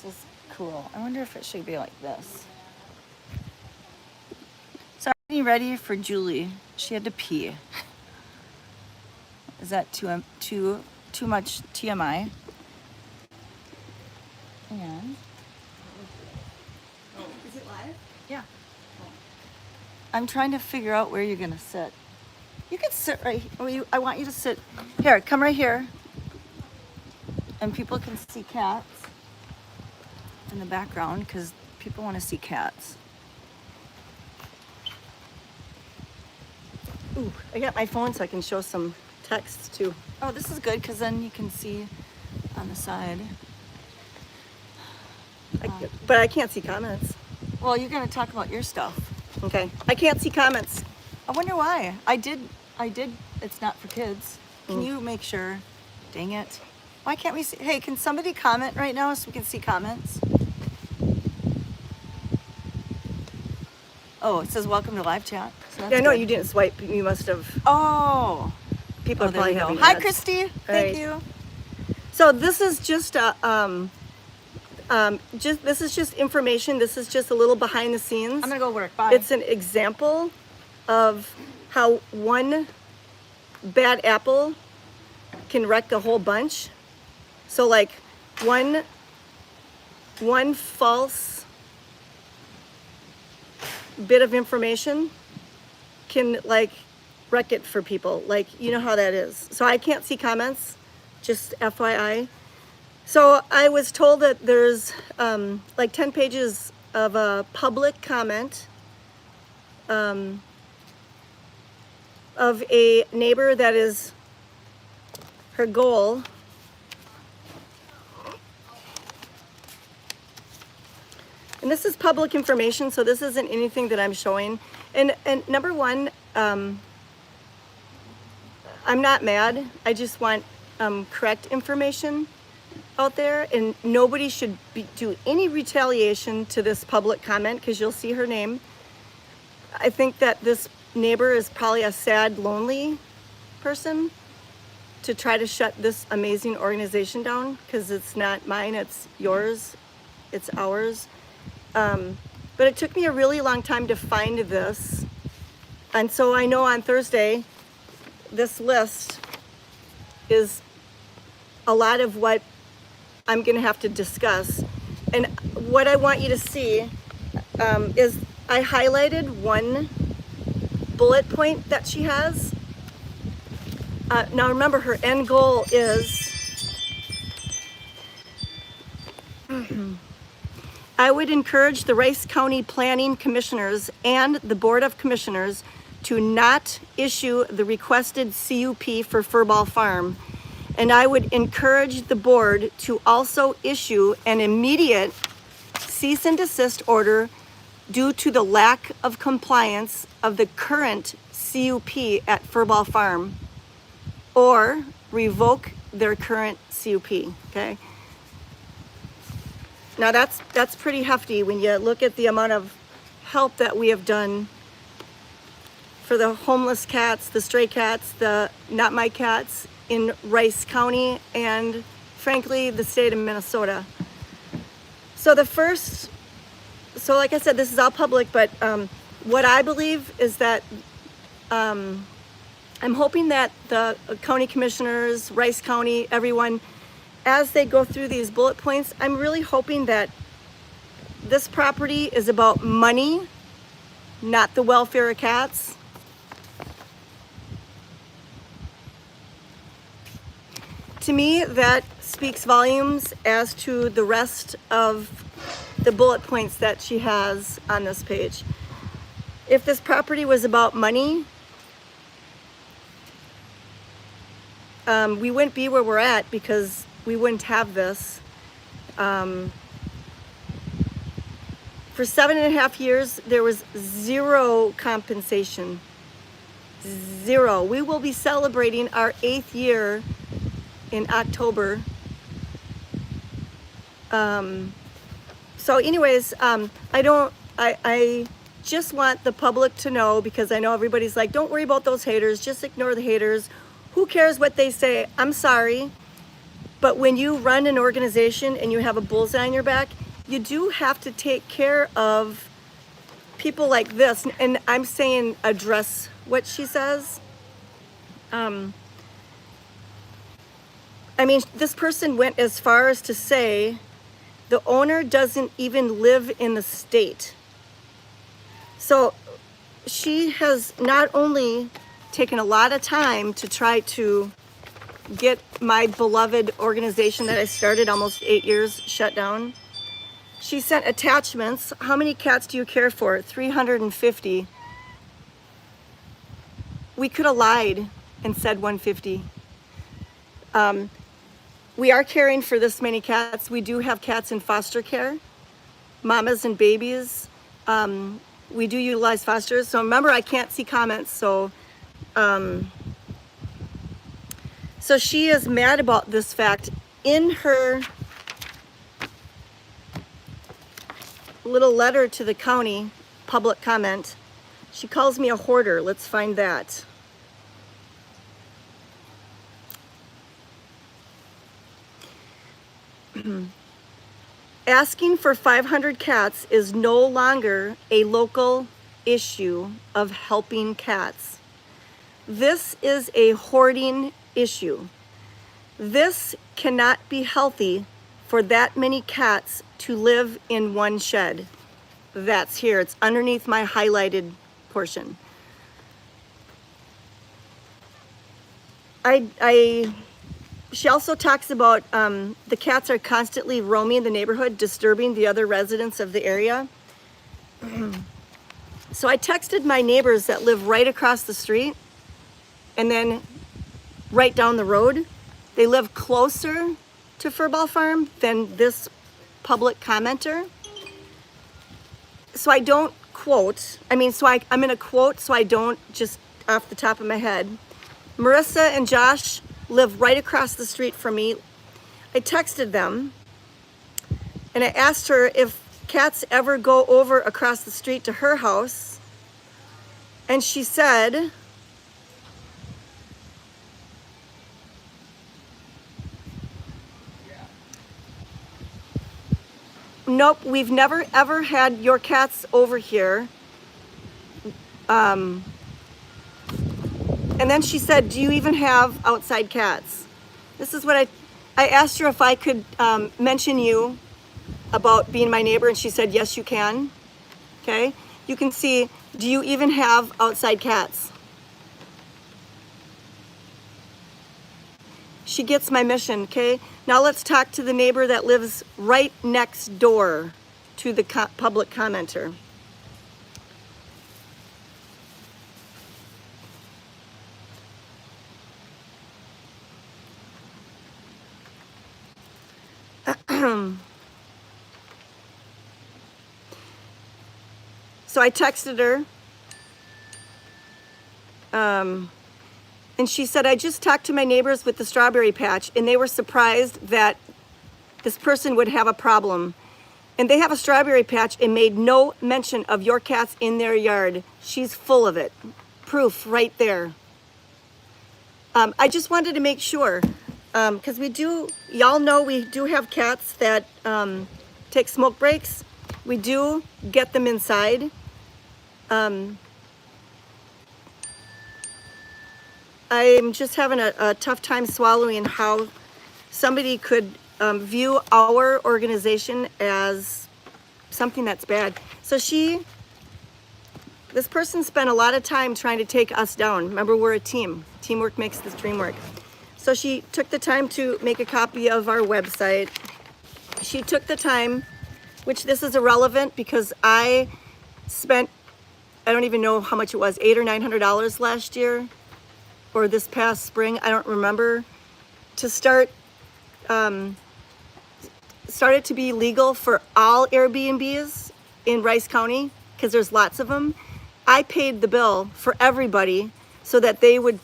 is cool. I wonder if it should be like this. So I'm getting ready for Julie. She had to pee. Is that too much TMI? And Is it live? yeah. I'm trying to figure out where you're gonna sit. You can sit right here. I want you to sit here. Come right here. And people can see cats in the background because people want to see cats. Ooh, I got my phone so I can show some text too. Oh, this is good because then you can see on the side. But I can't see comments. Well, you're gonna talk about your stuff. Okay. I can't see comments. I wonder why. I did. It's not for kids. Can you make sure? Dang it. Why can't we see? Hey, can somebody comment right now so we can see comments? Oh, it says welcome to live chat. So Yeah, no, you didn't swipe. You must have. Oh. People are There we probably go. having Hi, ads. Christy. Thank you. So this is just this is just information. This is just a little behind the scenes. I'm gonna go work. Bye. It's an example of how one bad apple can wreck a whole bunch. So like one false bit of information can like wreck it for people. Like, you know how that is. So I can't see comments, just FYI. So I was told that there's like 10 pages of a public comment of a neighbor that is her goal. And this is public information, so this isn't anything that I'm showing. And number one, I'm not mad. I just want correct information out there, and nobody should do any retaliation to this public comment because you'll see her name. I think that this neighbor is probably a sad, lonely person to try to shut this amazing organization down because it's not mine, it's yours, it's ours. But it took me a really long time to find this. And so I know on Thursday, this list is a lot of what I'm gonna have to discuss. And what I want you to see is I highlighted one bullet point that she has. Now remember, her end goal is I would encourage the Rice County Planning Commissioners and the Board of Commissioners to not issue the requested CUP for Furball Farm. And I would encourage the board to also issue an immediate cease and desist order due to the lack of compliance of the current CUP at Furball Farm, or revoke their current CUP, okay? Now that's pretty hefty when you look at the amount of help that we have done for the homeless cats, the stray cats, the not my cats in Rice County, and frankly, the state of Minnesota. So like I said, this is all public, but what I believe is that I'm hoping that the county commissioners, Rice County, everyone, as they go through these bullet points, I'm really hoping that this property is about money, not the welfare of cats. To me, that speaks volumes as to the rest of the bullet points that she has on this page. If this property was about money, we wouldn't be where we're at because we wouldn't have this. For 7.5 years, there was zero compensation. Zero. We will be celebrating our 8th year in October. So anyways, I just want the public to know, because I know everybody's like, don't worry about those haters, just ignore the haters. Who cares what they say? I'm sorry, But when you run an organization and you have a bullseye on your back, you do have to take care of people like this. And I'm saying address what she says. I mean, this person went as far as to say the owner doesn't even live in the state. So she has not only taken a lot of time to try to get my beloved organization that I started almost 8 years shut down. She sent attachments. How many cats do you care for? 350. We could have lied and said 150. We are caring for this many cats. We do have cats in foster care, mamas and babies. We do utilize fosters. So remember, I can't see comments. So she is mad about this fact. In her little letter to the county, public comment, she calls me a hoarder. Let's find that. Asking for 500 cats is no longer a local issue of helping cats. This is a hoarding issue. This cannot be healthy for that many cats to live in one shed. That's here. It's underneath my highlighted portion. She also talks about the cats are constantly roaming the neighborhood, disturbing the other residents of the area. So I texted my neighbors that live right across the street and then right down the road. They live closer to Furball Farm than this public commenter. So I don't quote, I'm going to quote so I don't just off the top of my head. Marissa and Josh live right across the street from me. I texted them and I asked her if cats ever go over across the street to her house. And she said, nope, we've never ever had your cats over here. And then she said, do you even have outside cats? This is what I asked her if I could mention you about being my neighbor, and she said, yes, you can. Okay, you can see, do you even have outside cats? She gets my mission, okay? Now let's talk to the neighbor that lives right next door to the public commenter. So I texted her, and she said, I just talked to my neighbors with the strawberry patch, and they were surprised that this person would have a problem. And they have a strawberry patch and made no mention of your cats in their yard. She's full of it. Proof right there. I just wanted to make sure, because y'all know we do have cats that take smoke breaks. We do get them inside. I'm just having a tough time swallowing how somebody could view our organization as something that's bad. So this person spent a lot of time trying to take us down. Remember, we're a team. Teamwork makes the dream work. So she took the time to make a copy of our website. She took the time, which this is irrelevant because I spent, I don't even know how much it was, $800 or $900 last year or this past spring, I don't remember, to start it to be legal for all Airbnbs in Rice County, because there's lots of them. I paid the bill for everybody so that they would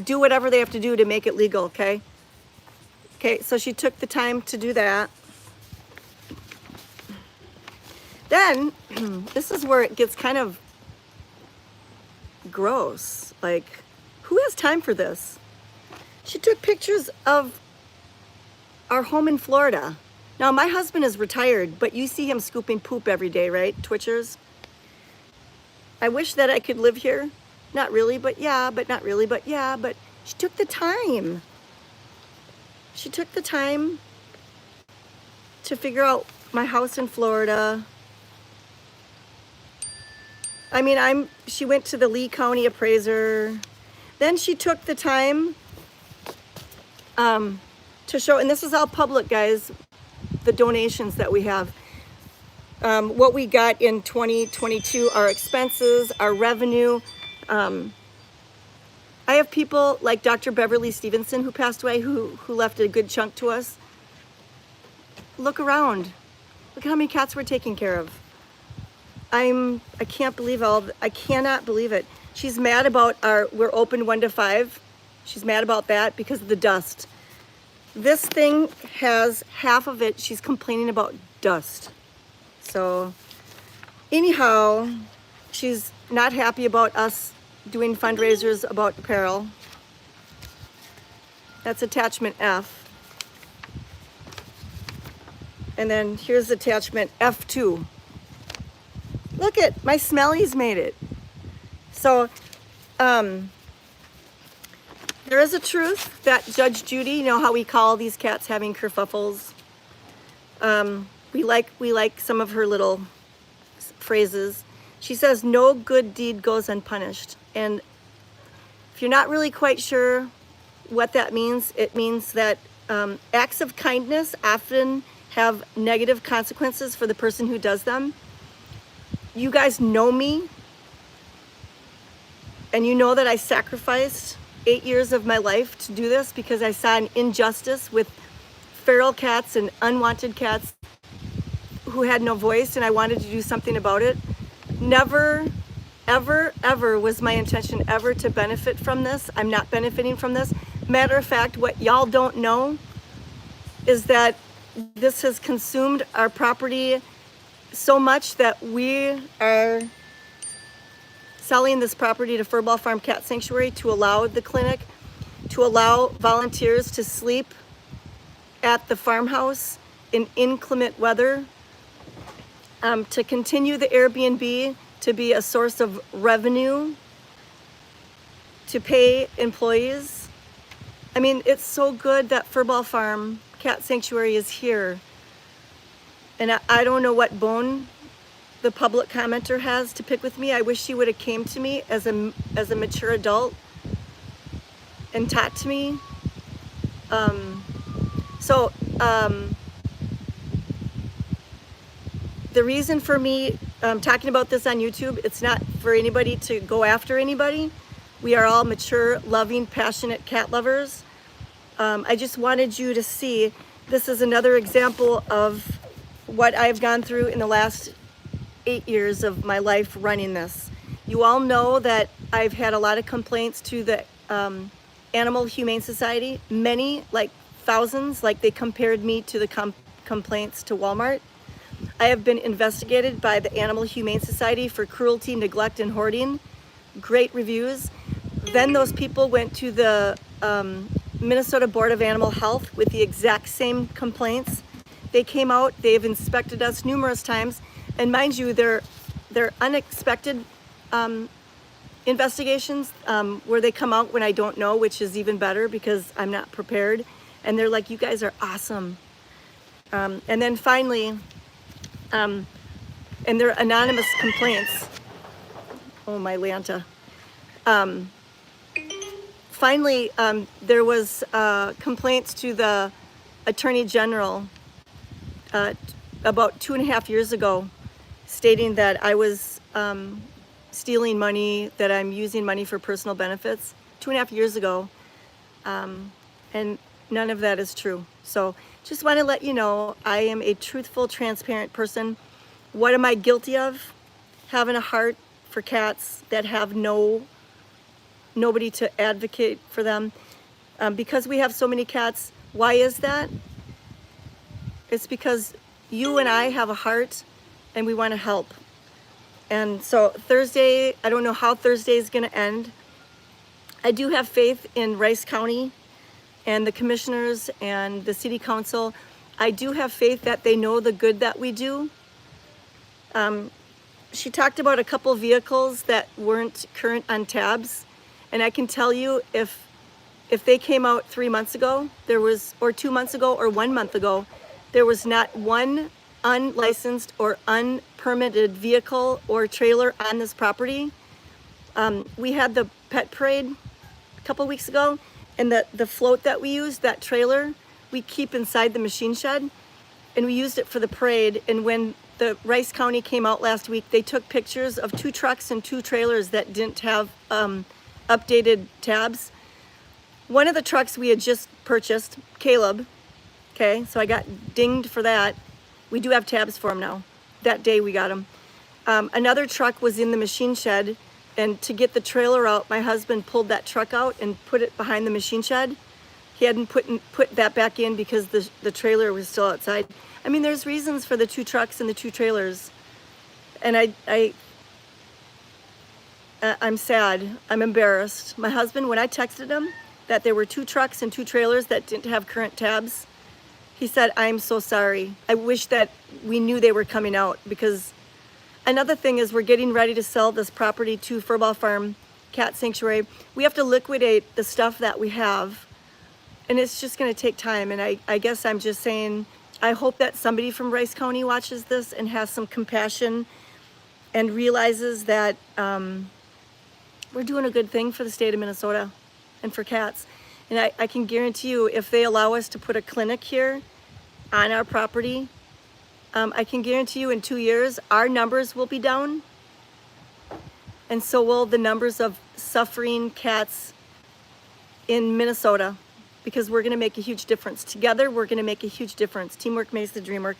do whatever they have to do to make it legal, okay? Okay, so she took the time to do that. Then, this is where it gets kind of gross. Like, who has time for this? She took pictures of our home in Florida. Now, my husband is retired, but you see him scooping poop every day, right? Twitchers. I wish that I could live here. Not really, but yeah, but not really, but yeah, but she took the time. She took the time to figure out my house in Florida. I mean, she went to the Lee County appraiser. Then she took the time to show, and this is all public, guys, the donations that we have. What we got in 2022, our expenses, our revenue. I have people like Dr. Beverly Stevenson, who passed away, who left a good chunk to us. Look around. Look at how many cats we're taking care of. I can't believe I cannot believe it. She's mad about we're open 1 to 5. She's mad about that because of the dust. This thing has half of it, she's complaining about dust. So anyhow, she's not happy about us doing fundraisers about apparel. That's attachment F. And then here's attachment F2. Look at, my Smellies made it. So, there is a truth that Judge Judy, you know how we call these cats having kerfuffles. We like some of her little phrases. She says, no good deed goes unpunished. And if you're not really quite sure what that means, it means that acts of kindness often have negative consequences for the person who does them. You guys know me, and you know that I sacrificed 8 years of my life to do this because I saw an injustice with feral cats and unwanted cats who had no voice, and I wanted to do something about it. Never, ever, ever was my intention ever to benefit from this. I'm not benefiting from this. Matter of fact, what y'all don't know is that this has consumed our property so much that we are selling this property to Furball Farm Cat Sanctuary to allow the clinic, to allow volunteers to sleep at the farmhouse in inclement weather, to continue the Airbnb to be a source of revenue, to pay employees. I mean, it's so good that Furball Farm Cat Sanctuary is here. And I don't know what bone the public commenter has to pick with me. I wish she would have came to me as a mature adult and talked to me. The reason for me talking about this on YouTube, it's not for anybody to go after anybody. We are all mature, loving, passionate cat lovers. I just wanted you to see, this is another example of what I've gone through in the last 8 years of my life running this. You all know that I've had a lot of complaints to the Animal Humane Society, many, like thousands, like they compared me to the complaints to Walmart. I have been investigated by the Animal Humane Society for cruelty, neglect, and hoarding. Great reviews. Then those people went to the Minnesota Board of Animal Health with the exact same complaints. They came out, they've inspected us numerous times, and mind you, they're unexpected investigations where they come out when I don't know, which is even better because I'm not prepared. And they're like, you guys are awesome. And then finally, and they're anonymous complaints. Oh, my Lanta. Finally, there was complaints to the Attorney General about 2.5 years ago, stating that I was stealing money, that I'm using money for personal benefits. 2.5 years ago, and none of that is true. So just want to let you know, I am a truthful, transparent person. What am I guilty of? Having a heart for cats that have nobody to advocate for them. Because we have so many cats, why is that? It's because you and I have a heart and we want to help. And so Thursday, I don't know how Thursday is going to end. I do have faith in Rice County and the commissioners and the city council. I do have faith that they know the good that we do. She talked about a couple vehicles that weren't current on tabs, and I can tell you if they came out 3 months ago, or 2 months ago, or 1 month ago, there was not one unlicensed or unpermitted vehicle or trailer on this property. We had the pet parade a couple weeks ago, and the float that we used, that trailer, we keep inside the machine shed, and we used it for the parade. And when the Rice County came out last week, they took pictures of 2 trucks and 2 trailers that didn't have updated tabs. One of the trucks we had just purchased, Caleb, okay, so I got dinged for that. We do have tabs for him now. That day we got him. Another truck was in the machine shed, and to get the trailer out, my husband pulled that truck out and put it behind the machine shed. He hadn't put that back in because the trailer was still outside. I mean, there's reasons for the 2 trucks and the 2 trailers. And I'm sad. I'm embarrassed. My husband, when I texted him that there were 2 trucks and 2 trailers that didn't have current tabs, he said, "I'm so sorry. I wish that we knew they were coming out." Because another thing is, we're getting ready to sell this property to Furball Farm Cat Sanctuary. We have to liquidate the stuff that we have, and it's just going to take time. And I guess I'm just saying, I hope that somebody from Rice County watches this and has some compassion and realizes that we're doing a good thing for the state of Minnesota and for cats. And I can guarantee you, if they allow us to put a clinic here on our property, I can guarantee you in 2 years, our numbers will be down. And so will the numbers of suffering cats in Minnesota, because we're gonna make a huge difference. Together, we're gonna make a huge difference. Teamwork makes the dream work.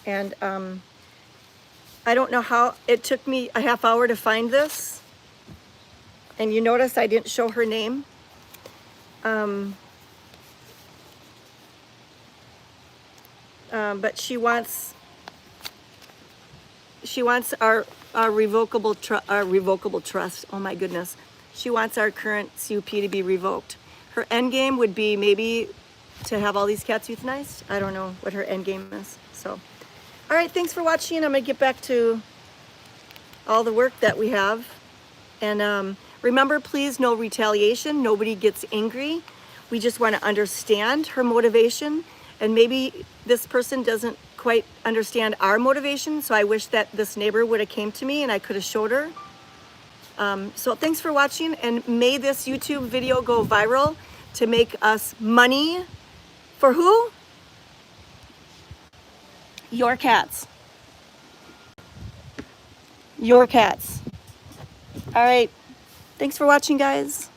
And I don't know how, it took me a half hour to find this. And you notice I didn't show her name. But she wants our revocable trust. Oh my goodness. She wants our current CUP to be revoked. Her end game would be maybe to have all these cats euthanized. I don't know what her end game is. So, all right, thanks for watching. I'm gonna get back to all the work that we have. And remember, please, no retaliation. Nobody gets angry. We just want to understand her motivation. And maybe this person doesn't quite understand our motivation. So I wish that this neighbor would have came to me and I could have showed her. So thanks for watching, and may this YouTube video go viral to make us money. For who? Your cats. Your cats. All right. Thanks for watching, guys.